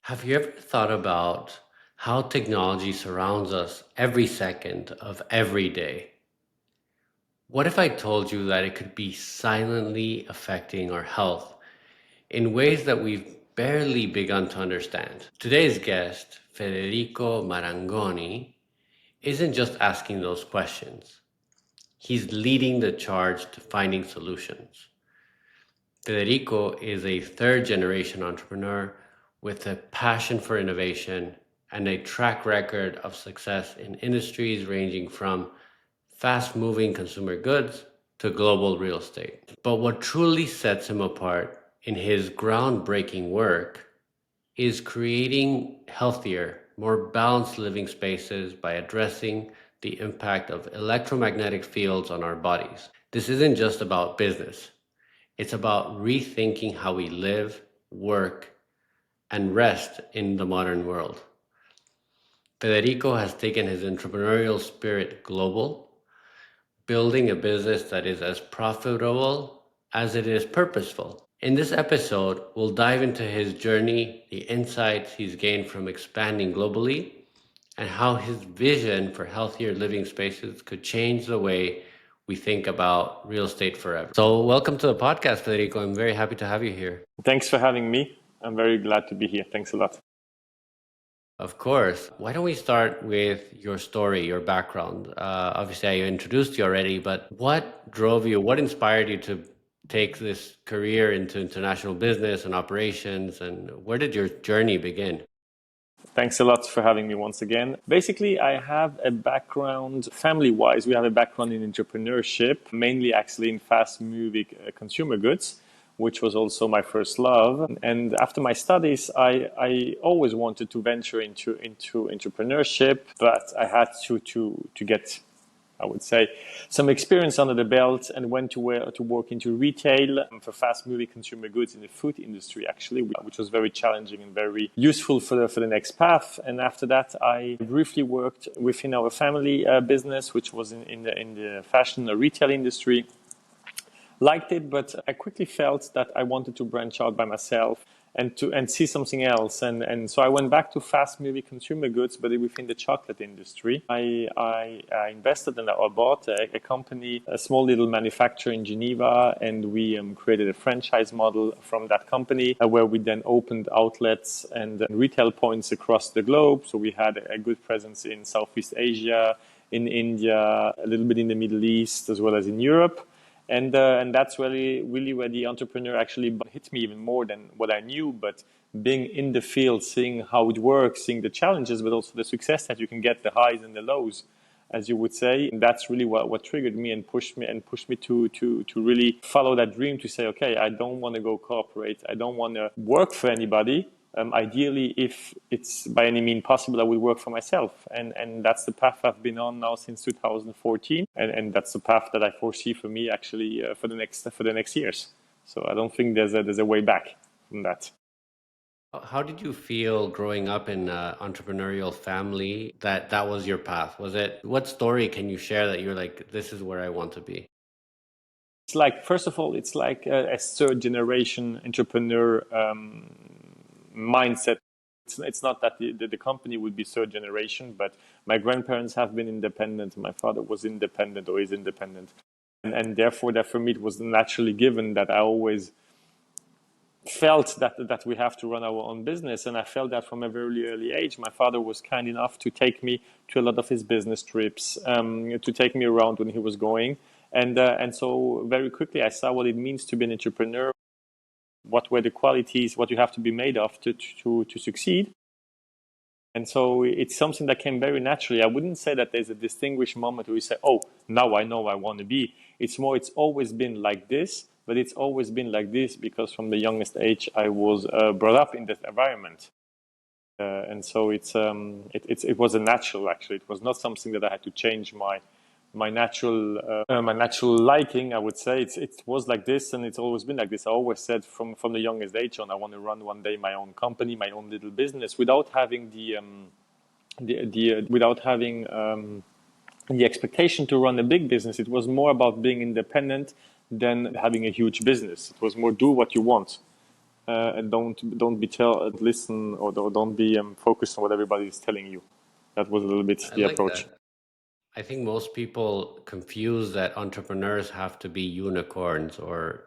Have you ever thought about how technology surrounds us every second of every day? What if I told you that it could be silently affecting our health in ways that we've barely begun to understand? Today's guest, Federico Marangoni, isn't just asking those questions. He's leading the charge to finding solutions. Federico is a third generation entrepreneur with a passion for innovation and a track record of success in industries ranging from fast moving consumer goods to global real estate. But what truly sets him apart in his groundbreaking work is creating healthier, more balanced living spaces by addressing the impact of electromagnetic fields on our bodies. This isn't just about business. It's about rethinking how we live, work, and rest in the modern world. Federico has taken his entrepreneurial spirit global, building a business that is as profitable as it is purposeful. In this episode, we'll dive into his journey, the insights he's gained from expanding globally, and how his vision for healthier living spaces could change the way we think about real estate forever. So, welcome to the podcast, Federico. I'm very happy to have you here. Thanks for having me. I'm very glad to be here. Thanks a lot. Of course. Why don't we start with your story, your background? Obviously, I introduced you already, but what drove you, what inspired you to take this career into international business and operations, and where did your journey begin? Thanks a lot for having me once again. Basically, I have a background, family-wise, we have a background in entrepreneurship, mainly actually in fast-moving consumer goods, which was also my first love. And after my studies, I always wanted to venture into entrepreneurship, but I had to get, I would say, some experience under the belt and went to work into retail for fast-moving consumer goods in the food industry, actually, which was very challenging and very useful for the next path. And after that, I briefly worked within our family business, which was in the fashion retail industry. Liked it, but I quickly felt that I wanted to branch out by myself and see something else. And so I went back to fast-moving consumer goods, but within the chocolate industry. I invested in or bought a company, a small little manufacturer in Geneva, and we created a franchise model from that company where we then opened outlets and retail points across the globe. So we had a good presence in Southeast Asia, in India, a little bit in the Middle East, as well as in Europe. And that's really where the entrepreneur actually hit me even more than what I knew. But being in the field, seeing how it works, seeing the challenges, but also the success that you can get, the highs and the lows, as you would say, and that's really what triggered me and pushed me to really follow that dream, to say, okay, I don't want to go corporate. I don't want to work for anybody. Ideally, if it's by any means possible, I will work for myself. And that's the path I've been on now since 2014. And that's the path that I foresee for me actually for the next years. So I don't think there's a way back from that. How did you feel growing up in an entrepreneurial family that was your path? What story can you share that you're like, this is where I want to be? It's like, first of all, it's like a third generation entrepreneur mindset. It's not that the company would be third generation, but my grandparents have been independent. My father was independent or is independent. And therefore, that for me, it was naturally given that I always felt that we have to run our own business. And I felt that from a very early age. My father was kind enough to take me to a lot of his business trips, to take me around when he was going. And so very quickly, I saw what it means to be an entrepreneur. What were the qualities, what you have to be made of to succeed. And so it's something that came very naturally. I wouldn't say that there's a distinguished moment where you say, oh, now I know I want to be. It's more, it's always been like this, but it's always been like this because from the youngest age, I was brought up in that environment. And so it was a natural, actually. It was not something that I had to change my natural liking, I would say. It was like this, and it's always been like this. I always said from the youngest age on, I want to run one day my own company, my own little business, without having the expectation to run a big business. It was more about being independent than having a huge business. It was more do what you want. and don't be listen, or don't be focused on what everybody is telling you. That was a little bit I the like approach. that. I think most people confuse that entrepreneurs have to be unicorns or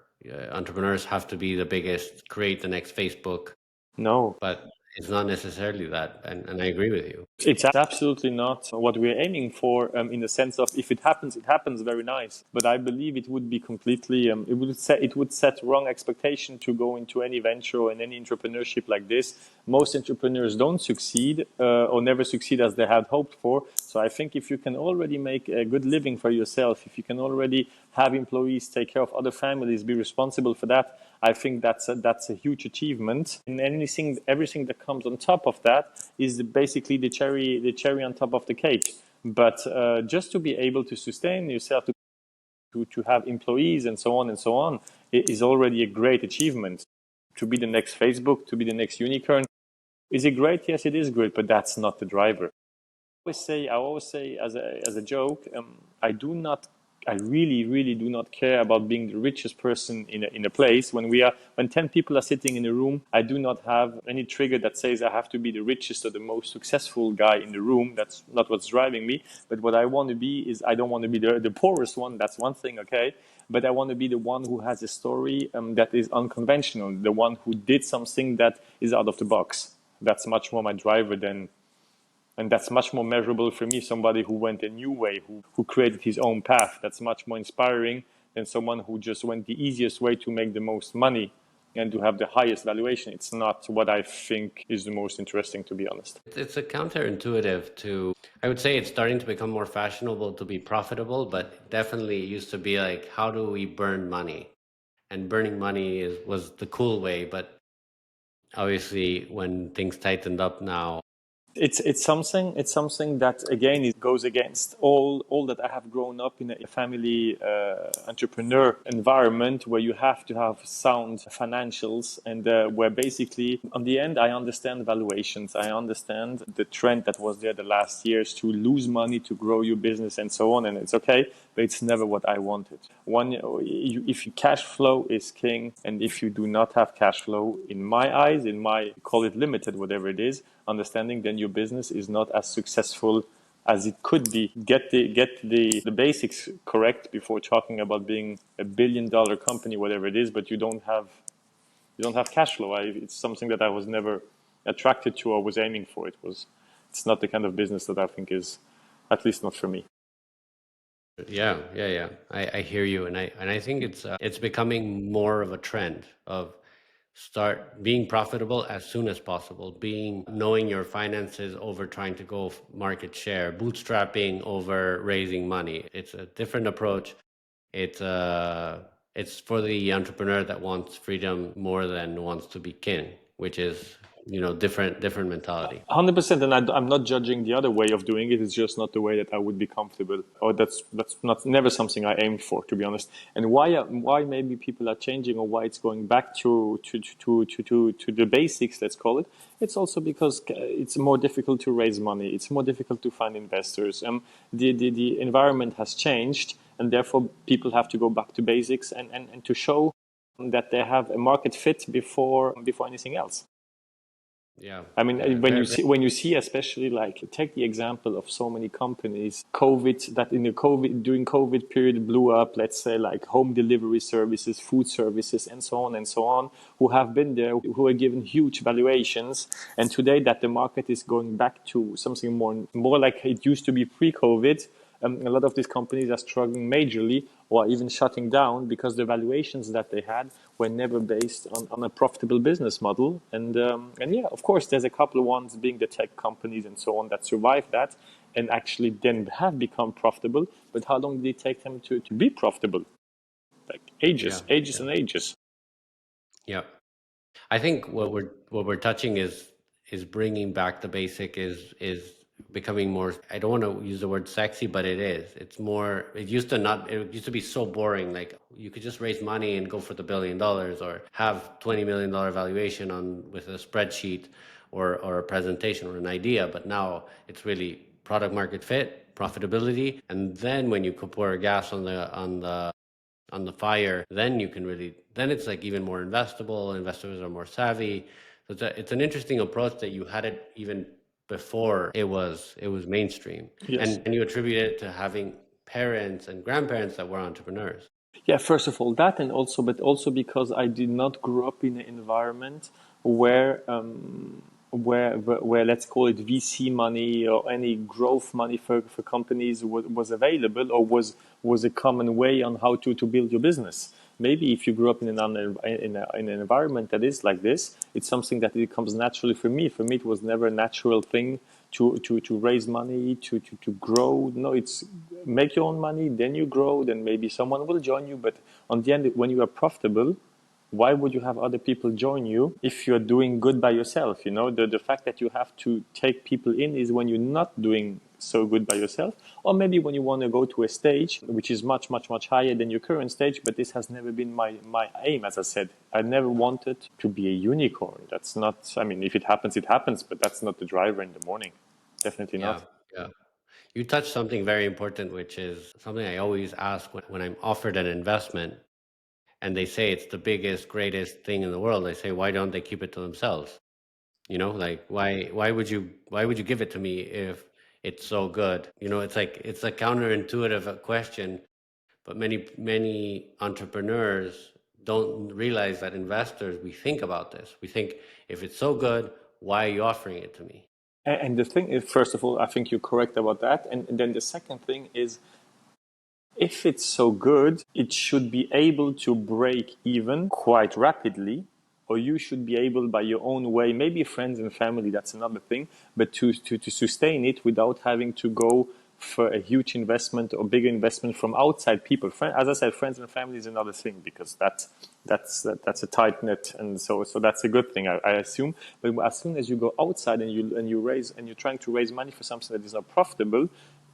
entrepreneurs have to be the biggest, create the next Facebook, No, but it's not necessarily that. And I agree with you. it's absolutely not what we're aiming for, in the sense of if it happens, it happens, very nice. But I believe it would be completely, it would set wrong expectation to go into any venture or in any entrepreneurship like this. Most entrepreneurs don't succeed or never succeed as they had hoped for. So I think if you can already make a good living for yourself, if you can already have employees, take care of other families, be responsible for that, I think that's a huge achievement. And everything that comes on top of that is basically the cherry on top of the cake. But just to be able to sustain yourself, to have employees and so on, it is already a great achievement. To be the next Facebook, to be the next unicorn, is it great? Yes, it is great, but that's not the driver. I always say as a joke, I really do not care about being the richest person in a place. When 10 people are sitting in a room, I do not have any trigger that says I have to be the richest or the most successful guy in the room. That's not what's driving me. But what I want to be is, I don't want to be the poorest one. That's one thing, okay? But I want to be the one who has a story that is unconventional, the one who did something that is out of the box. That's much more my driver and that's much more measurable for me. Somebody who went a new way, who created his own path. That's much more inspiring than someone who just went the easiest way to make the most money and to have the highest valuation. It's not what I think is the most interesting, to be honest. It's a counterintuitive to, I would say it's starting to become more fashionable to be profitable, but definitely it used to be like, how do we burn money? And burning money was the cool way, but obviously when things tightened up now. It's something that again it goes against all that I have grown up in a family entrepreneur environment where you have to have sound financials and where basically on the end I understand valuations, I understand the trend that was there the last years to lose money to grow your business and so on, and it's okay, but it's never what I wanted. If your cash flow is king, and if you do not have cash flow, in my eyes, in my, call it limited, whatever it is, understanding, then your business is not as successful as it could be. Get the basics correct before talking about being $1 billion company, whatever it is, but you don't have cash flow. It's something that I was never attracted to or was aiming for. It's not the kind of business that I think is, at least not for me. Yeah. I hear you, and I think it's becoming more of a trend of start being profitable as soon as possible, being knowing your finances over trying to go market share, bootstrapping over raising money. It's a different approach. It's for the entrepreneur that wants freedom more than wants to be king, which is different mentality. 100%, and I'm not judging the other way of doing it. It's just not the way that I would be comfortable, or that's not never something I aimed for, to be honest. And why maybe people are changing, or why it's going back to the basics, let's call it. It's also because it's more difficult to raise money. It's more difficult to find investors. The environment has changed, and therefore people have to go back to basics and to show that they have a market fit before anything else. Yeah, I mean, yeah, when you see, especially like take the example of so many companies, COVID that during COVID period blew up. Let's say like home delivery services, food services, and so on, who have been there, who are given huge valuations, and today that the market is going back to something more like it used to be pre-COVID. A lot of these companies are struggling majorly or even shutting down because the valuations that they had were never based on a profitable business model. And yeah, of course, there's a couple of ones being the tech companies and so on that survived that and actually then have become profitable. But how long did it take them to be profitable? Like yeah, ages yeah, and ages. yeah. I think what we're touching is bringing back the basic is becoming more. I don't want to use the word sexy, but it is. It's more. It used to be so boring. Like you could just raise money and go for the $1 billion or have $20 million valuation on with a spreadsheet or a presentation or an idea. But now it's really product market fit, profitability, and then when you could pour gas on the fire, then you can really then it's like even more investable. Investors are more savvy. So it's an interesting approach that you had it even before it was mainstream. Yes. And you attribute it to having parents and grandparents that were entrepreneurs. Yeah, first of all that, and also, but also because I did not grow up in an environment where where let's call it VC money or any growth money for companies was available, or was a common way on how to build your business. Maybe if you grew up in an environment that is like this, it's something that it comes naturally for me. For me, it was never a natural thing to raise money, to grow. No, it's make your own money, then you grow, then maybe someone will join you. But on the end, when you are profitable, why would you have other people join you if you're doing good by yourself? You know, the fact that you have to take people in is when you're not doing so good by yourself, or maybe when you want to go to a stage which is much, much, much higher than your current stage. But this has never been my aim. As I said, I never wanted to be a unicorn. That's not, I mean, if it happens, it happens, but that's not the driver in the morning. Definitely Yeah, not. yeah. You touched something very important, which is something I always ask when I'm offered an investment and they say it's the biggest, greatest thing in the world. I say, why don't they keep it to themselves? You know, like why would you give it to me if it's so good? You know, it's a counterintuitive question, but many entrepreneurs don't realize that investors, we think about this. We think, if it's so good, why are you offering it to me? And the thing is, first of all, I think you're correct about that. And then the second thing is, if it's so good, it should be able to break even quite rapidly, or you should be able, by your own way, maybe friends and family, that's another thing, but to sustain it without having to go for a huge investment or bigger investment from outside people. As I said, friends and family is another thing, because that's a tight net, and so that's a good thing, I assume. But as soon as you go outside and you're trying to raise money for something that is not profitable,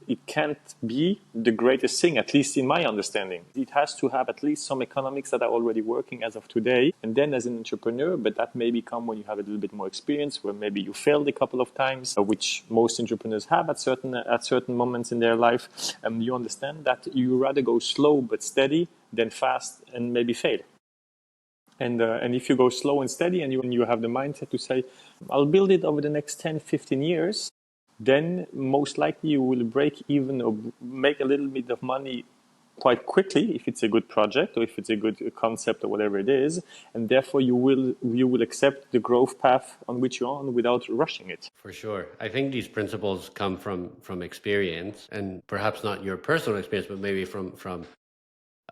it can't be the greatest thing, at least in my understanding. It has to have at least some economics that are already working as of today. And then as an entrepreneur, but that may become when you have a little bit more experience, where maybe you failed a couple of times, which most entrepreneurs have at certain moments in their life. You understand that you rather go slow but steady than fast and maybe fail. And if you go slow and steady, and you have the mindset to say, I'll build it over the next 10, 15 years, then most likely you will break even or make a little bit of money quite quickly if it's a good project or if it's a good concept or whatever it is, and therefore you will accept the growth path on which you're on without rushing it. For sure. I think these principles come from experience, and perhaps not your personal experience, but maybe from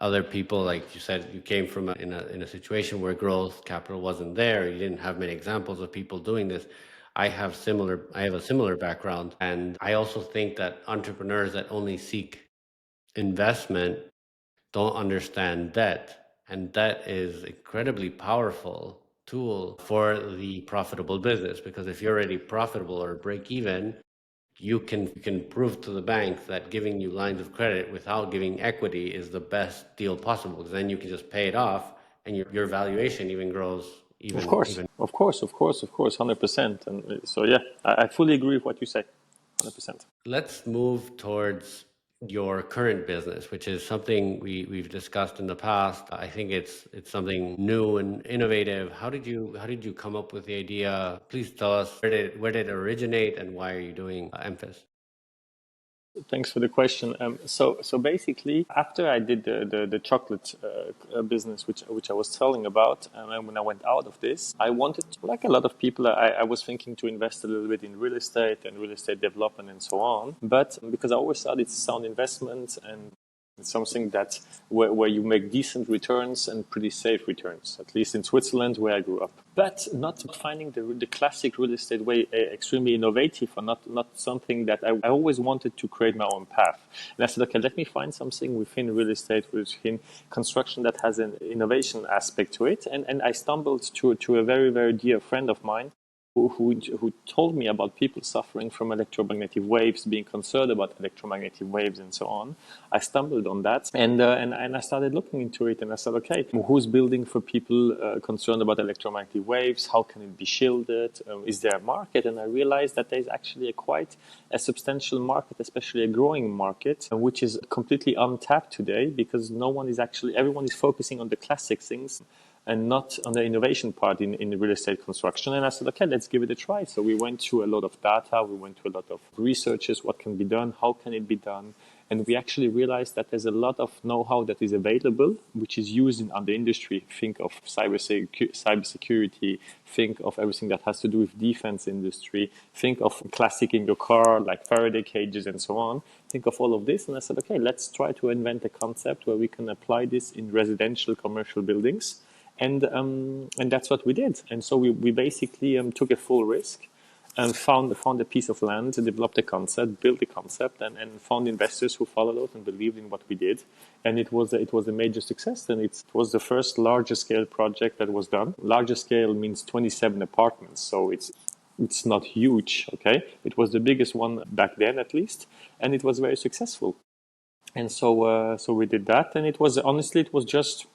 other people. Like you said, you came from in a situation where growth capital wasn't there. You didn't have many examples of people doing this. I have a similar background, and I also think that entrepreneurs that only seek investment don't understand debt, and debt is incredibly powerful tool for the profitable business, because if you're already profitable or break even, you can prove to the bank that giving you lines of credit without giving equity is the best deal possible, because then you can just pay it off and your valuation even grows Of even course, even. of course, of course, of course, 100%. And so, yeah, I fully agree with what you say, 100%. Let's move towards your current business, which is something we've discussed in the past. I think it's something new and innovative. How did you come up with the idea? Please tell us, where did it originate, and why are you doing MFIS? Thanks for the question. So basically, after I did the chocolate business, which I was telling about, and when I went out of this, I wanted to, like a lot of people, I was thinking to invest a little bit in real estate and real estate development and so on. But because I always thought it's a sound investment, and it's something that where you make decent returns and pretty safe returns, at least in Switzerland where I grew up. But not finding the classic real estate way extremely innovative, or not something that I always wanted to create my own path. And I said, okay, let me find something within real estate, within construction, that has an innovation aspect to it. And I stumbled to a very, very dear friend of mine who told me about people suffering from electromagnetic waves, being concerned about electromagnetic waves, and so on. I stumbled on that, and I started looking into it, and I said, okay, who's building for people concerned about electromagnetic waves? How can it be shielded? Is there a market? And I realized that there is actually quite a substantial market, especially a growing market, which is completely untapped today because everyone is focusing on the classic things and not on the innovation part in the real estate construction. And I said, okay, let's give it a try. So we went through a lot of data, we went through a lot of researches, what can be done, how can it be done. And we actually realized that there's a lot of know-how that is available, which is used in other industry. Think of cybersecurity, think of everything that has to do with defense industry, think of classic in your car, like Faraday cages and so on. Think of all of this. And I said, okay, let's try to invent a concept where we can apply this in residential commercial buildings. And that's what we did. And so we basically took a full risk and found a piece of land, developed a concept, built a concept, and found investors who followed us and believed in what we did. And it was a major success. And it was the first larger scale project that was done. Larger scale means 27 apartments, so it's not huge. Okay, it was the biggest one back then, at least, and it was very successful. And so we did that, and it was honestly it was just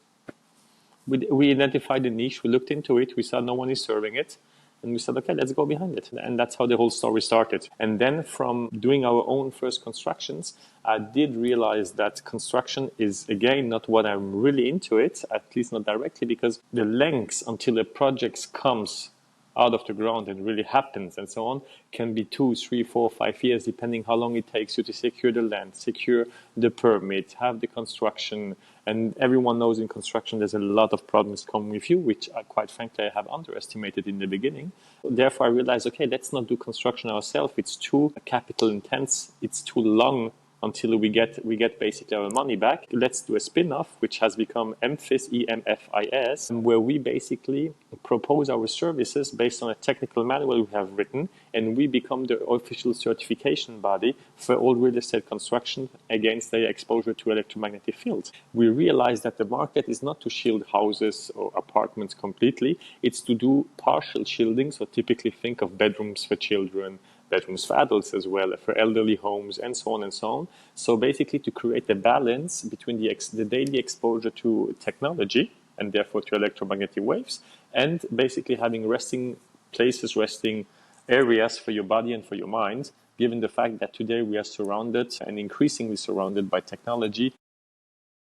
we identified the niche, we looked into it, we saw no one is serving it, and we said, okay, let's go behind it. And that's how the whole story started. And then from doing our own first constructions, I did realize that construction is, again, not what I'm really into it, at least not directly, because the lengths until a project comes out of the ground and really happens and so on can be 2, 3, 4, 5 years, depending how long it takes you to secure the land, secure the permit, have the construction. And everyone knows in construction there's a lot of problems coming with you, which quite frankly I have underestimated in the beginning. Therefore I realized, okay, let's not do construction ourselves. It's too capital intense, it's too long until we get basically our money back. Let's do a spin-off, which has become MFIS, EMFIS, where we basically propose our services based on a technical manual we have written, and we become the official certification body for all real estate construction against their exposure to electromagnetic fields. We realize that the market is not to shield houses or apartments completely, it's to do partial shielding, so typically think of bedrooms for children, bedrooms for adults as well, for elderly homes, and so on and so on. So basically to create a balance between the daily exposure to technology, and therefore to electromagnetic waves, and basically having resting places, resting areas for your body and for your mind, given the fact that today we are surrounded and increasingly surrounded by technology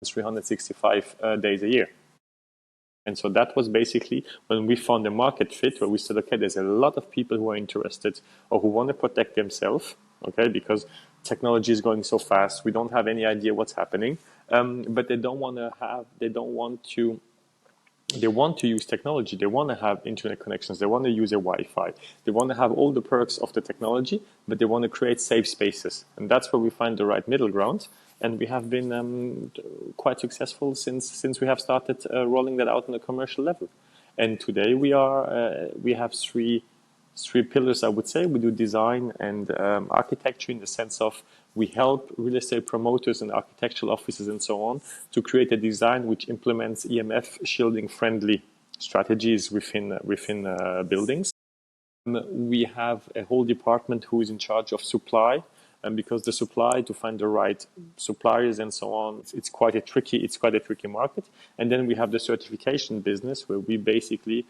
365 days a year. And so that was basically when we found a market fit where we said, okay, there's a lot of people who are interested or who want to protect themselves, okay, because technology is going so fast, we don't have any idea what's happening, but they want to use technology. They want to have internet connections. They want to use a Wi-Fi. They want to have all the perks of the technology, but they want to create safe spaces. And that's where we find the right middle ground. And we have been quite successful since we have started rolling that out on a commercial level. And today we have three pillars, I would say. We do design and architecture in the sense of we help real estate promoters and architectural offices and so on to create a design which implements EMF shielding friendly strategies within buildings. We have a whole department who is in charge of supply, and because the supply to find the right suppliers and so on, it's quite a tricky market. And then we have the certification business where we basically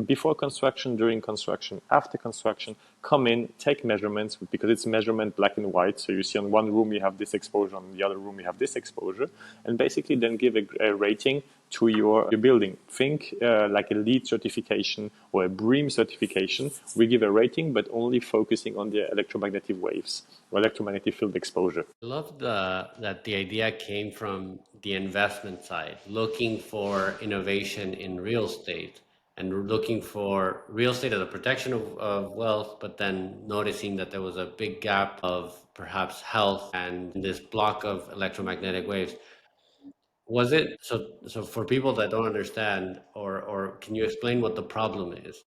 before construction, during construction, after construction, come in, take measurements because it's measurement black and white. So you see on one room you have this exposure, on the other room you have this exposure, and basically then give a rating to your building. Think like a LEED certification or a BREEAM certification. We give a rating, but only focusing on the electromagnetic waves or electromagnetic field exposure. I love that the idea came from the investment side, looking for innovation in real estate and looking for real estate as a protection of wealth, but then noticing that there was a big gap of perhaps health and this block of electromagnetic waves. Was it so for people that don't understand, or can you explain what the problem is?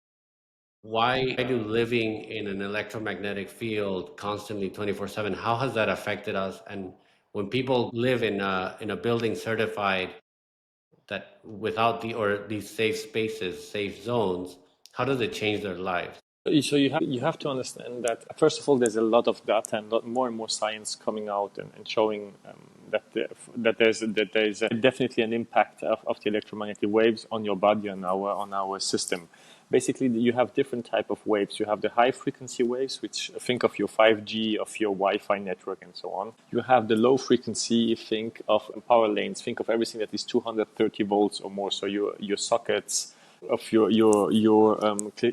Why do living in an electromagnetic field constantly 24/7, how has that affected us? And when people live in a building certified that without these safe spaces, safe zones, How does it change their lives? So you have to understand that first of all, there's a lot of data and more and more science coming out and showing that there's definitely an impact of the electromagnetic waves on your body and our system. Basically, you have different type of waves. You have the high frequency waves, which think of your 5G, of your Wi-Fi network, and so on. You have the low frequency. Think of power lanes. Think of everything that is 230 volts or more. So your sockets of your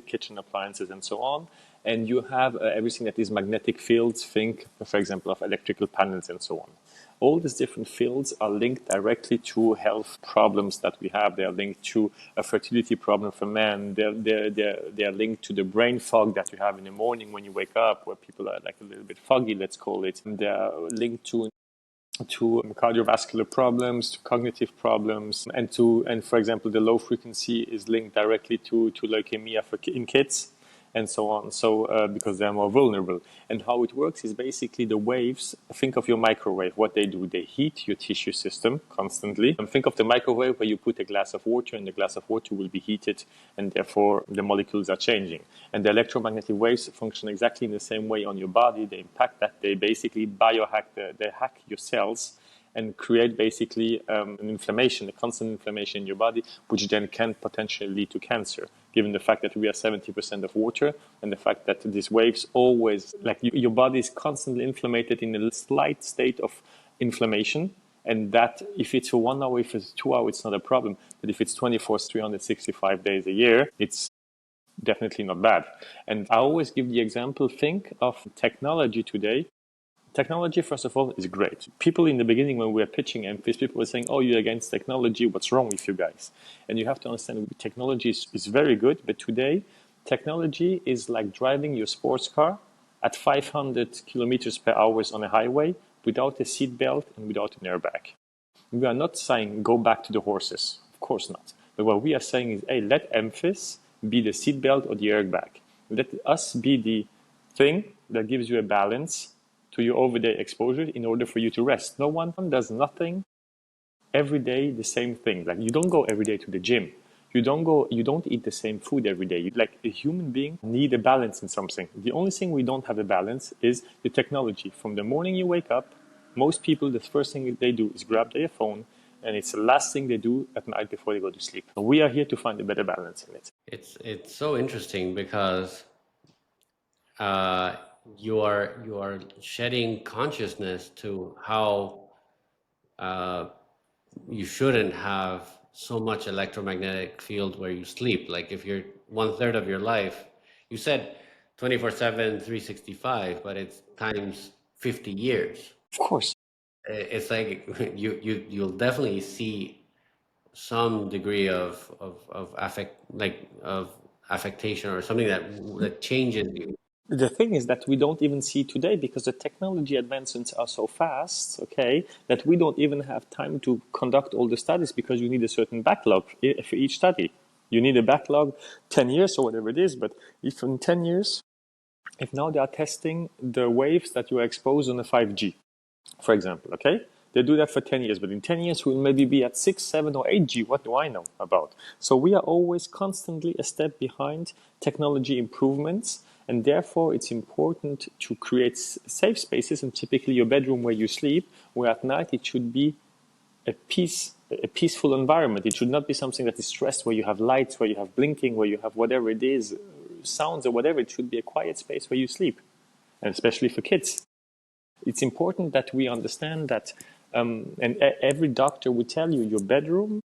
kitchen appliances and so on. And you have everything that is magnetic fields. Think, for example, of electrical panels and so on. All these different fields are linked directly to health problems that we have. They are linked to a fertility problem for men. They're linked to the brain fog that you have in the morning when you wake up, where people are like a little bit foggy, let's call it. They are linked to cardiovascular problems, to cognitive problems, and for example, the low frequency is linked directly to leukemia in kids, and so on. So because they're more vulnerable, and how it works is basically the waves. Think of your microwave. What they do, they heat your tissue system constantly. And think of the microwave where you put a glass of water, and the glass of water will be heated, and therefore the molecules are changing. And the electromagnetic waves function exactly in the same way on your body. They impact that. They basically biohack. They hack your cells and create basically an inflammation, a constant inflammation in your body, which then can potentially lead to cancer, given the fact that we are 70% of water and the fact that these waves always, like your body is constantly inflamed in a slight state of inflammation. And that if it's for 1 hour, if it's 2 hours, it's not a problem. But if it's 24, 365 days a year, it's definitely not bad. And I always give the example, think of technology today. Technology, first of all, is great. People in the beginning, when we were pitching MFIS, people were saying, oh, you're against technology. What's wrong with you guys? And you have to understand technology is very good. But today, technology is like driving your sports car at 500 kilometers per hour on a highway without a seatbelt and without an airbag. We are not saying go back to the horses. Of course not. But what we are saying is, hey, let MFIS be the seatbelt or the airbag. Let us be the thing that gives you a balance to your overday exposure in order for you to rest. No one does nothing every day the same thing. Like you don't go every day to the gym. You don't eat the same food every day. Like a human being need a balance in something. The only thing we don't have a balance is the technology. From the morning you wake up, most people, the first thing they do is grab their phone, and it's the last thing they do at night before they go to sleep. We are here to find a better balance in it. It's so interesting because uh, you are shedding consciousness to how uh, you shouldn't have so much electromagnetic field where you sleep. Like if you're 1/3 of your life, you said 24/7, 365, but it's times 50 years. Of course. It's like you'll definitely see some degree of affectation or something that changes you. The thing is that we don't even see today because the technology advancements are so fast, okay, that we don't even have time to conduct all the studies because you need a certain backlog for each study. You need a backlog 10 years or whatever it is, but if in 10 years, if now they are testing the waves that you are exposed on a 5G, for example, okay? They do that for 10 years, but in 10 years we'll maybe be at 6, 7, or 8G. What do I know about? So we are always constantly a step behind technology improvements, and therefore it's important to create safe spaces, and typically your bedroom where you sleep, where at night it should be a peaceful environment. It should not be something that is stressed, where you have lights, where you have blinking, where you have whatever it is, sounds or whatever. It should be a quiet space where you sleep, and especially for kids. It's important that we understand that, and every doctor will tell you your bedroom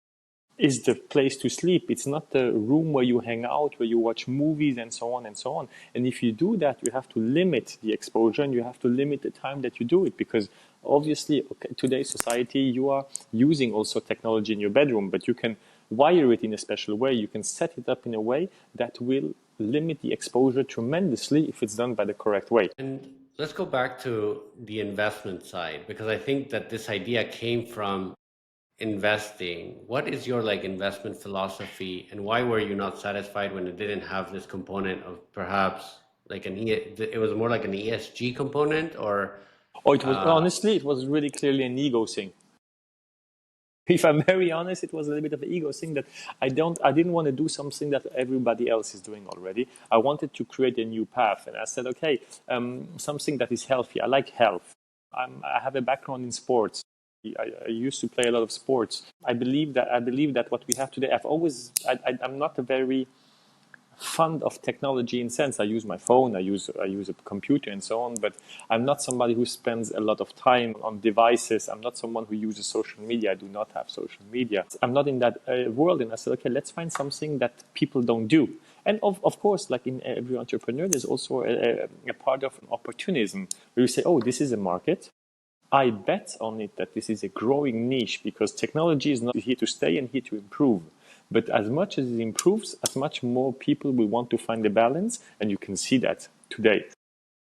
is the place to sleep. It's not the room where you hang out, where you watch movies and so on and so on. And if you do that, you have to limit the exposure and you have to limit the time that you do it, because obviously today's society, you are using also technology in your bedroom, but you can wire it in a special way. You can set it up in a way that will limit the exposure tremendously if it's done by the correct way. And let's go back to the investment side, because I think that this idea came from investing. What is your like investment philosophy, and why were you not satisfied when it didn't have this component of perhaps like it was more like an ESG component, or Or it was honestly, it was really clearly an ego thing. if I'm very honest, it was a little bit of an ego thing that I didn't want to do something that everybody else is doing already. I wanted to create a new path, and I said, okay, something that is healthy. I like health. I have a background in sports. I used to play a lot of sports. I believe that what we have today. I'm not a very fond of technology in sense. I use my phone, I use a computer and so on, but I'm not somebody who spends a lot of time on devices. I'm not someone who uses social media. I do not have social media. I'm not in that world. And I said, okay, let's find something that people don't do. And of course, like in every entrepreneur, there's also a part of opportunism where you say, oh, this is a market. I bet on it that this is a growing niche because technology is not here to stay and here to improve. But as much as it improves, as much more people will want to find a balance. And you can see that today.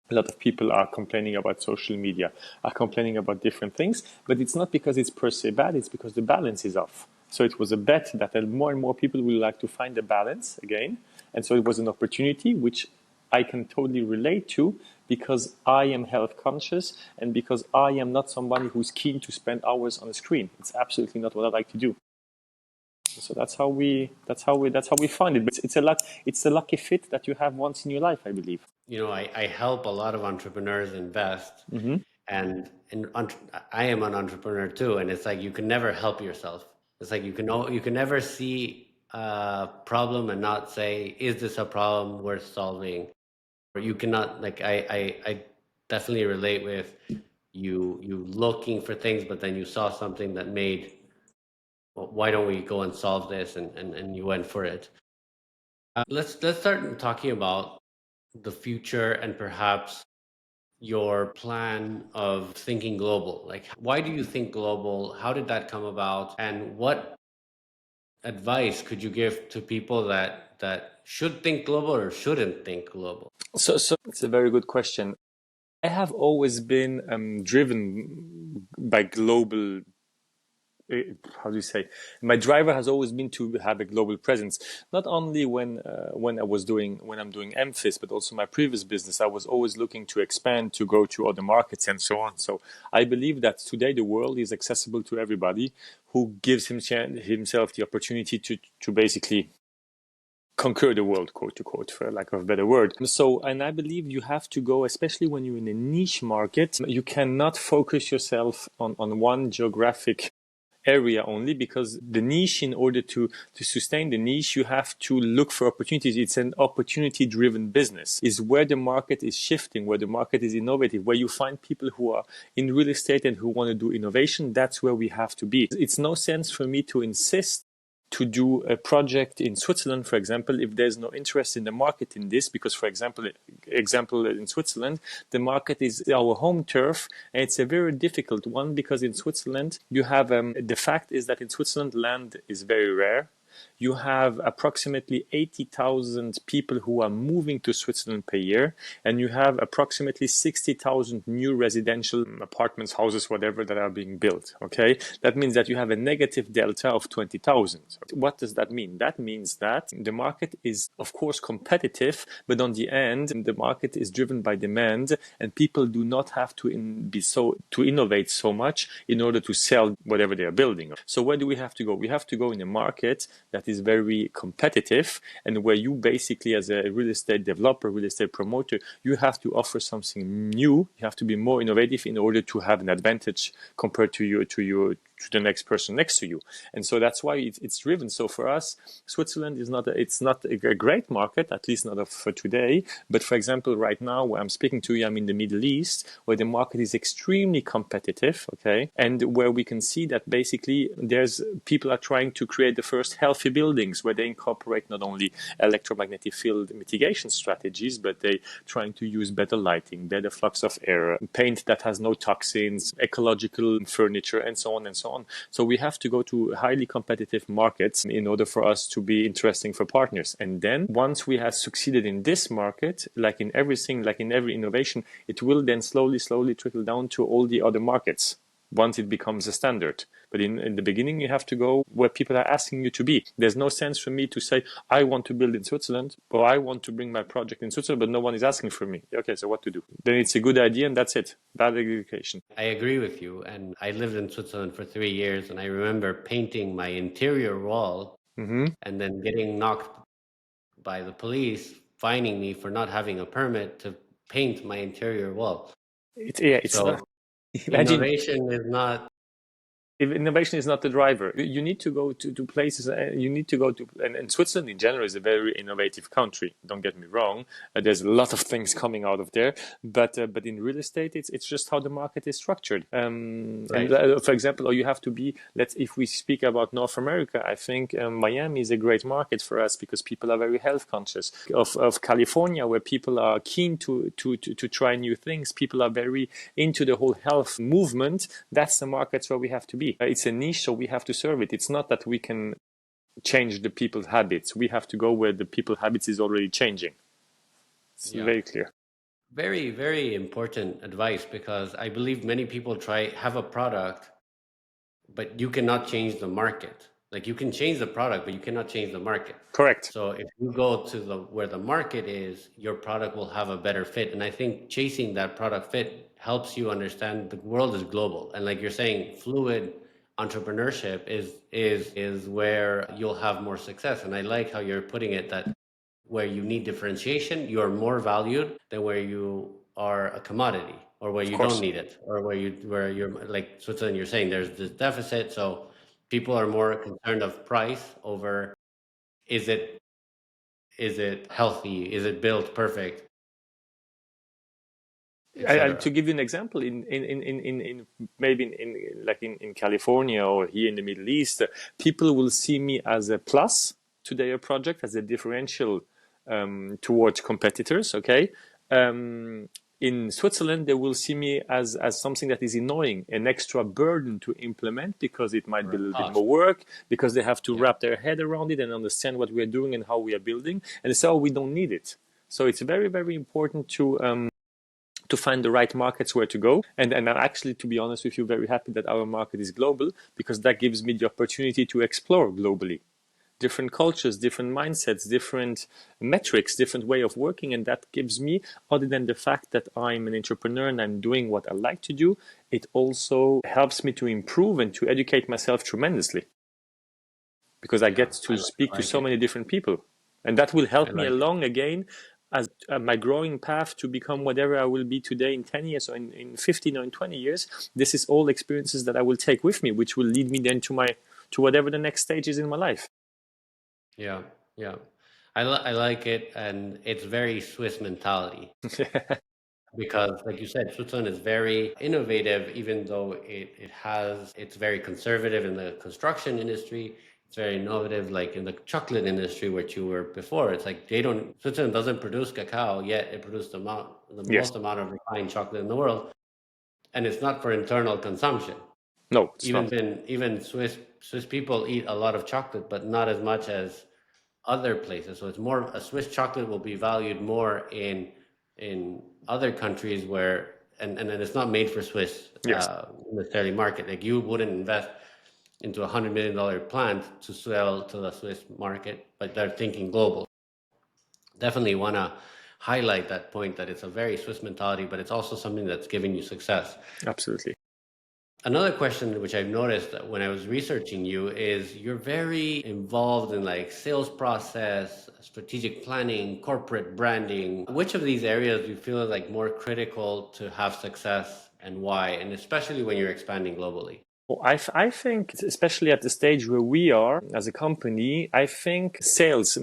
A lot of people are complaining about social media, are complaining about different things, but it's not because it's per se bad, it's because the balance is off. So it was a bet that more and more people will like to find a balance again. And so it was an opportunity which I can totally relate to because I am health conscious and because I am not somebody who's keen to spend hours on a screen. It's absolutely not what I like to do. So that's how we find it. But it's a lucky fit that you have once in your life, I believe. I help a lot of entrepreneurs invest, Mm-hmm. and I am an entrepreneur too, and it's like you can never help yourself. It's like you can never see a problem and not say, is this a problem worth solving? Or you cannot, like, I definitely relate with you looking for things, but then you saw something that made, well, why don't we go and solve this, and you went for it. Let's start talking about the future and perhaps your plan of thinking global. Like, why do you think global? How did that come about? And what advice could you give to people that should think global or shouldn't think global? So it's a very good question. I have always been driven by global. How do you say? My driver has always been to have a global presence. Not only when I'm doing MFIS, but also my previous business. I was always looking to expand, to go to other markets, and so on. So I believe that today the world is accessible to everybody who gives himself the opportunity to basically conquer the world, quote to quote, for lack of a better word. So, and I believe you have to go, especially when you're in a niche market, you cannot focus yourself on one geographic area only, because the niche, in order to sustain the niche, you have to look for opportunities. It's an opportunity driven business. Is where the market is shifting, where the market is innovative, where you find people who are in real estate and who want to do innovation. That's where we have to be. It's no sense for me to insist to do a project in Switzerland, for example, if there's no interest in the market in this, because, for example, in Switzerland, the market is our home turf, and it's a very difficult one because in Switzerland, you have the fact is that in Switzerland, land is very rare. You have approximately 80,000 people who are moving to Switzerland per year, and you have approximately 60,000 new residential apartments, houses, whatever, that are being built. Okay, that means that you have a negative delta of 20,000. What does that mean? That means that the market is, of course, competitive, but on the end, the market is driven by demand, and people do not have to innovate so much in order to sell whatever they are building. So where do we have to go? We have to go in a market that is very competitive, and where you basically, as a real estate developer, real estate promoter, you have to offer something new. You have to be more innovative in order to have an advantage compared to the next person next to you. And so that's why it's driven. So for us, Switzerland is not a great market, at least not for today. But for example, right now where I'm speaking to you, I'm in the Middle East, where the market is extremely competitive, okay, and where we can see that basically there's people are trying to create the first healthy buildings where they incorporate not only electromagnetic field mitigation strategies, but they trying to use better lighting, better flux of air, paint that has no toxins, ecological furniture, and so on and so on. So we have to go to highly competitive markets in order for us to be interesting for partners. And then once we have succeeded in this market, like in everything, like in every innovation, it will then slowly trickle down to all the other markets. once it becomes a standard. But in the beginning, you have to go where people are asking you to be. There's no sense for me to say, I want to build in Switzerland, or I want to bring my project in Switzerland, but no one is asking for me. Okay, so what to do? Then it's a good idea and that's it. Bad education. I agree with you. And I lived in Switzerland for 3 years, and I remember painting my interior wall Mm-hmm. and then getting knocked by the police, fining me for not having a permit to paint my interior wall. It's not. So Imagine innovation is not. if innovation is not the driver. You need to go to places, you need to go to, and Switzerland in general is a very innovative country. Don't get me wrong. There's a lot of things coming out of there, but in real estate, it's just how the market is structured. Right. And for example, or you have to be, if we speak about North America, I think Miami is a great market for us because people are very health conscious. Of California, where people are keen to try new things, people are very into the whole health movement. That's the markets where we have to be. It's a niche, so we have to serve it. It's not that we can change the people's habits. We have to go where the people's habits is already changing. It's very clear. Very, very important advice, because I believe many people have a product, but you cannot change the market. Like, you can change the product, but you cannot change the market. Correct. So if you go to where the market is, your product will have a better fit. And I think chasing that product fit helps you understand the world is global. And like you're saying, fluid entrepreneurship is where you'll have more success. And I like how you're putting it, that where you need differentiation, you're more valued than where you are a commodity, or where you don't need it, or where you're like Switzerland, you're saying there's this deficit. So people are more concerned of price over, is it healthy? Is it built perfect? To give you an example, in maybe in California or here in the Middle East, people will see me as a plus to their project, as a differential towards competitors. Okay. In Switzerland, they will see me as something that is annoying, an extra burden to implement, because it might be a little bit more work, because they have to wrap their head around it and understand what we are doing and how we are building. And they say, oh, we don't need it. So it's very, very important to find the right markets where to go. And I'm actually, to be honest with you, very happy that our market is global, because that gives me the opportunity to explore globally. Different cultures, different mindsets, different metrics, different way of working. And that gives me, other than the fact that I'm an entrepreneur and I'm doing what I like to do, it also helps me to improve and to educate myself tremendously, because I get to speak to so many different people. And that will help me along again as my growing path to become whatever I will be today in 10 years or in 15 or in 20 years. This is all experiences that I will take with me, which will lead me then to whatever the next stage is in my life. Yeah, yeah. I like it, and it's very Swiss mentality. Because, like you said, Switzerland is very innovative, even though it's very conservative in the construction industry. It's very innovative, like in the chocolate industry, which you were before. It's like Switzerland doesn't produce cacao, yet it produces the Yes. most amount of refined chocolate in the world, and it's not for internal consumption. No, it's not. Even Swiss people eat a lot of chocolate, but not as much as other places. So it's more, a Swiss chocolate will be valued more in other countries where, and it's not made for Swiss Yes. necessarily market. Like, you wouldn't invest into $100 million plant to sell to the Swiss market, but they're thinking global. Definitely want to highlight that point, that it's a very Swiss mentality, but it's also something that's giving you success. Absolutely. Another question which I've noticed when I was researching you is you're very involved in like sales process, strategic planning, corporate branding. Which of these areas do you feel is like more critical to have success, and why? And especially when you're expanding globally. Well, I think, especially at the stage where we are as a company, I think sales.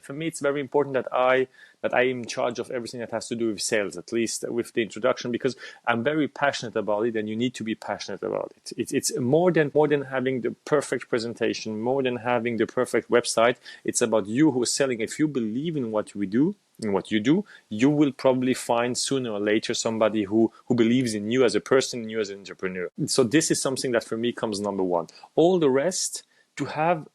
For me, it's very important that I am in charge of everything that has to do with sales, at least with the introduction, because I'm very passionate about it, and you need to be passionate about it. It's more than having the perfect presentation, more than having the perfect website. It's about you who is selling. If you believe in what we do, in what you do, you will probably find sooner or later somebody who believes in you as a person, you as an entrepreneur. So this is something that for me comes number one. All the rest, to have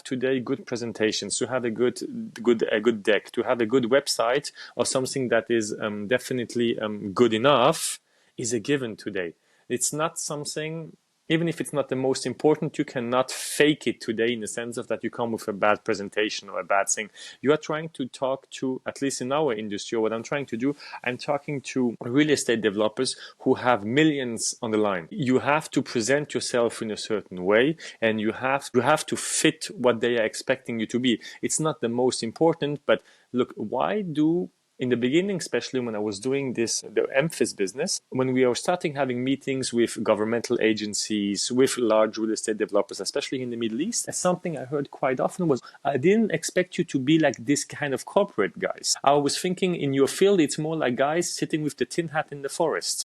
today good presentations, to have a good deck, to have a good website, or something that is definitely good enough, is a given today. It's not something, even if it's not the most important, you cannot fake it today in the sense of that you come with a bad presentation or a bad thing. You are trying to talk to, at least in our industry, or what I'm trying to do, I'm talking to real estate developers who have millions on the line. You have to present yourself in a certain way, and you have to fit what they are expecting you to be. It's not the most important, but look, why do in the beginning, especially when I was doing the MFIS business, when we were starting having meetings with governmental agencies, with large real estate developers, especially in the Middle East, something I heard quite often was, I didn't expect you to be like this kind of corporate guys. I was thinking in your field, it's more like guys sitting with the tin hat in the forest.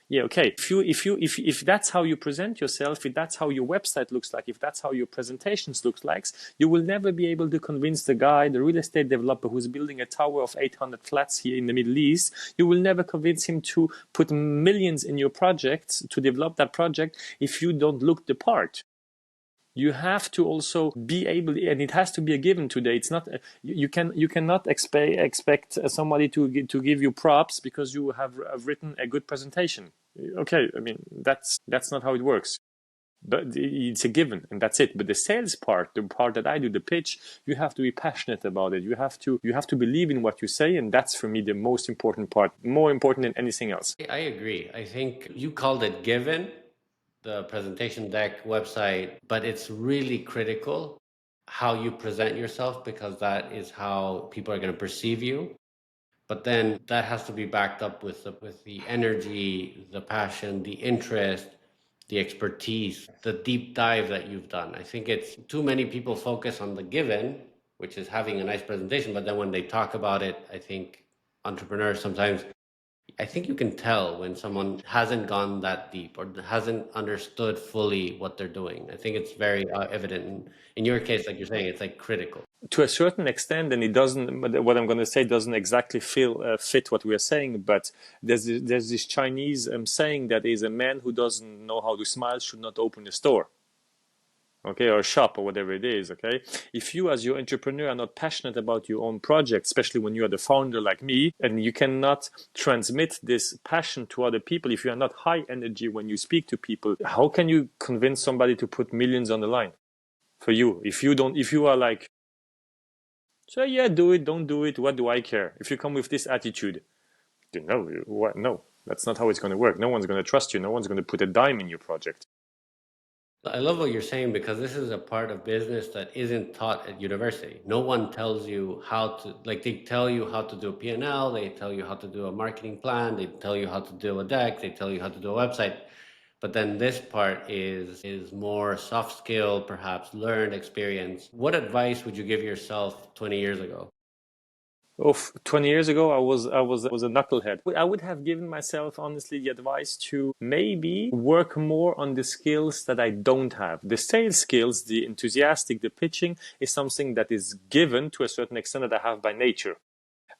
Yeah, okay. If that's how you present yourself, if that's how your website looks like, if that's how your presentations looks like, you will never be able to convince the guy, the real estate developer who's building a tower of 800 flats here in the Middle East. You will never convince him to put millions in your project, to develop that project, if you don't look the part. You have to also be able, and it has to be a given today. It's not you cannot expect somebody to give you props because you have written a good presentation. Okay, I mean that's not how it works. But it's a given, and that's it. But the sales part, the part that I do, the pitch, you have to be passionate about it. You have to believe in what you say, and that's for me the most important part, more important than anything else. I agree. I think you called it given, the presentation deck website, but it's really critical how you present yourself because that is how people are going to perceive you. But then that has to be backed up with the energy, the passion, the interest, the expertise, the deep dive that you've done. I think it's too many people focus on the given, which is having a nice presentation, but then when they talk about it, I think entrepreneurs sometimes, I think you can tell when someone hasn't gone that deep or hasn't understood fully what they're doing. I think it's very evident. In your case, like you're saying, it's like critical. To a certain extent, and it doesn't, what I'm going to say doesn't exactly fit what we are saying, but there's this Chinese saying that is, a man who doesn't know how to smile should not open a store, okay, or a shop or whatever it is. Okay, if you as your entrepreneur are not passionate about your own project, especially when you are the founder like me, and you cannot transmit this passion to other people, if you are not high energy when you speak to people, how can you convince somebody to put millions on the line for you? If you are like, so yeah, do it, don't do it, what do I care? If you come with this attitude, no, what? No, that's not how it's going to work. No one's going to trust you. No one's going to put a dime in your project. I love what you're saying because this is a part of business that isn't taught at university. No one tells you how to, like they tell you how to do a P&L, they tell you how to do a marketing plan, they tell you how to do a deck, they tell you how to do a website. But then this part is more soft skill, perhaps learned experience. What advice would you give yourself 20 years ago? Oh, 20 years ago, I was a knucklehead. I would have given myself, honestly, the advice to maybe work more on the skills that I don't have. The sales skills, the enthusiastic, the pitching is something that is given to a certain extent that I have by nature.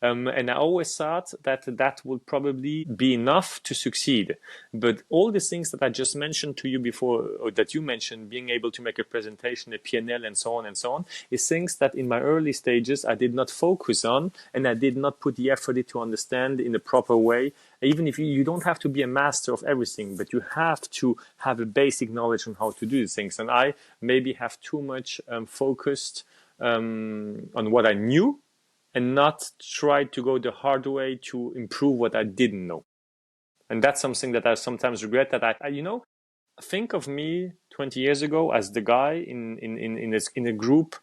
And I always thought that that would probably be enough to succeed. But all the things that I just mentioned to you before, or that you mentioned, being able to make a presentation, a P&L, and so on, is things that in my early stages I did not focus on, and I did not put the effort to understand in a proper way. Even if you don't have to be a master of everything, but you have to have a basic knowledge on how to do these things. And I maybe have too much focused on what I knew, and not try to go the hard way to improve what I didn't know. And that's something that I sometimes regret, that I think of me 20 years ago as the guy in a group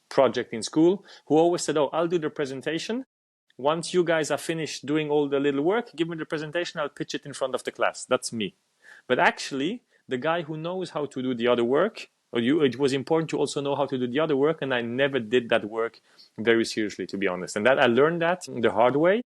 project in school who always said, oh, I'll do the presentation. Once you guys are finished doing all the little work, give me the presentation, I'll pitch it in front of the class. That's me. But actually, the guy who knows how to do the other work, it was important to also know how to do the other work, and I never did that work very seriously, to be honest. And that I learned that the hard way.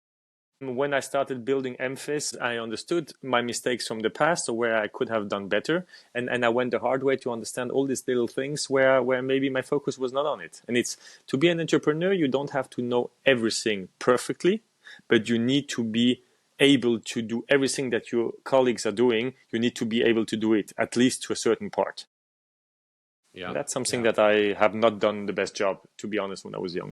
When I started building MFIS, I understood my mistakes from the past, or where I could have done better. And I went the hard way to understand all these little things where maybe my focus was not on it. And it's, to be an entrepreneur, you don't have to know everything perfectly, but you need to be able to do everything that your colleagues are doing. You need to be able to do it, at least to a certain part. Yeah. And that's something that I have not done the best job, to be honest, when I was young.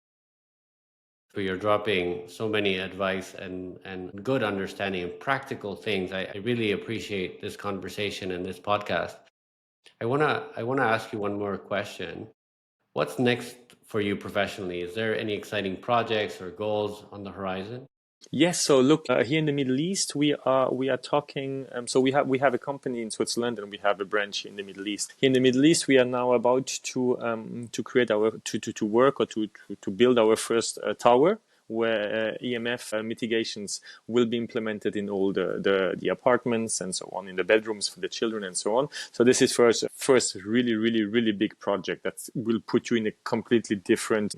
You're dropping so many advice and good understanding and practical things. I really appreciate this conversation and this podcast. I wanna ask you one more question. What's next for you professionally? Is there any exciting projects or goals on the horizon? Yes, so look, here in the Middle East, we are talking. So we have a company in Switzerland, and we have a branch in the Middle East. Here in the Middle East, we are now about to create our to work or to build our first tower, where EMF mitigations will be implemented in all the apartments and so on, in the bedrooms for the children and so on. So this is first really big project that will put you in a completely different.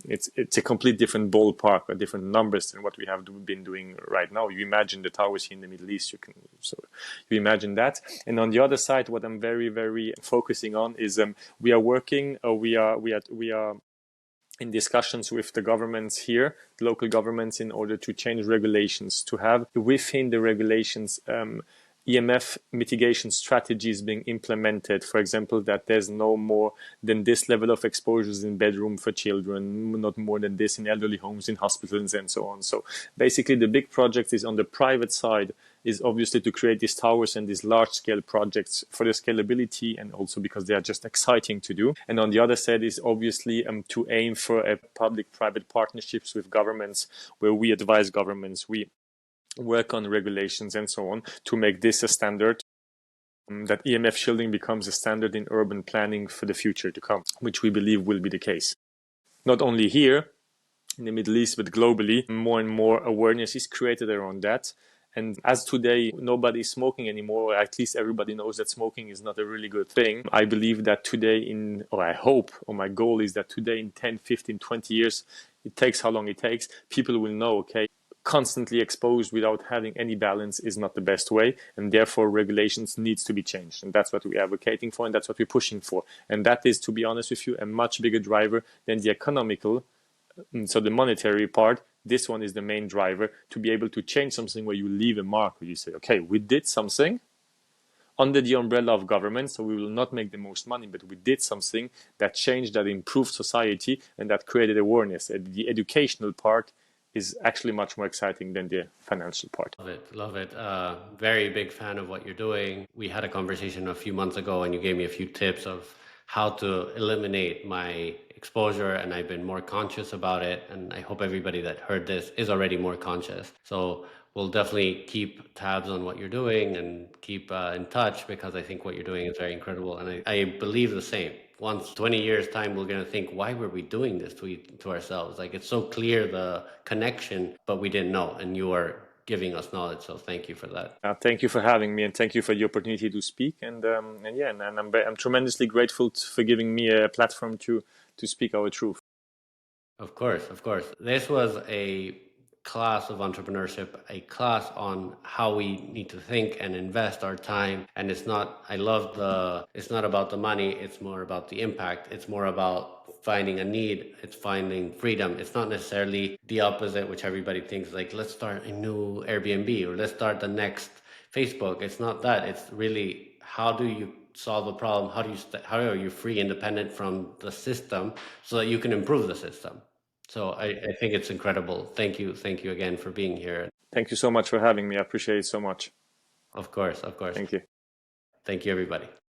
It's a complete different ballpark or different numbers than what we have been doing right now. You imagine the towers here in the Middle East. You imagine that. And on the other side, what I'm very focusing on is we are working. We are in discussions with the governments here, the local governments, in order to change regulations, to have within the regulations EMF mitigation strategies being implemented. For example, that there's no more than this level of exposures in bedroom for children, not more than this in elderly homes, in hospitals, and so on. So basically, the big project is on the private side, is obviously to create these towers and these large-scale projects for the scalability, and also because they are just exciting to do. And on the other side is obviously to aim for a public-private partnerships with governments, where we advise governments, we work on regulations and so on, to make this a standard, that EMF shielding becomes a standard in urban planning for the future to come, which we believe will be the case. Not only here in the Middle East, but globally, more and more awareness is created around that. And as today nobody is smoking anymore, or at least everybody knows that smoking is not a really good thing, I believe that today or I hope, or my goal is that today in 10, 15, 20 years, it takes how long it takes, people will know, okay, constantly exposed without having any balance is not the best way, and therefore regulations needs to be changed. And that's what we're advocating for, and that's what we're pushing for. And that is, to be honest with you, a much bigger driver than the economical. So the monetary part, this one is the main driver, to be able to change something where you leave a mark, where you say, okay, we did something under the umbrella of government, so we will not make the most money, but we did something that changed, that improved society, and that created awareness. And the educational part is actually much more exciting than the financial part. Love it, love it. Very big fan of what you're doing. We had a conversation a few months ago, and you gave me a few tips of how to eliminate my exposure, and I've been more conscious about it. And I hope everybody that heard this is already more conscious. So we'll definitely keep tabs on what you're doing and keep in touch, because I think what you're doing is very incredible. And I believe the same. Once 20 years time, we're going to think, why were we doing this to ourselves? Like, it's so clear, the connection, but we didn't know. And you are giving us knowledge. So thank you for that. Thank you for having me, and thank you for the opportunity to speak. And yeah, and I'm tremendously grateful for giving me a platform to speak our truth. Of course, of course. This was a class of entrepreneurship, a class on how we need to think and invest our time. And it's not about the money, it's more about the impact. It's more about finding a need, it's finding freedom. It's not necessarily the opposite, which everybody thinks, like, let's start a new Airbnb or let's start the next Facebook. It's not that. It's really, how do you solve a problem? How are you free, independent from the system, so that you can improve the system? So I think it's incredible. Thank you again for being here. Thank you so much for having me. I appreciate it so much. Of course, of course. Thank you. Thank you, everybody.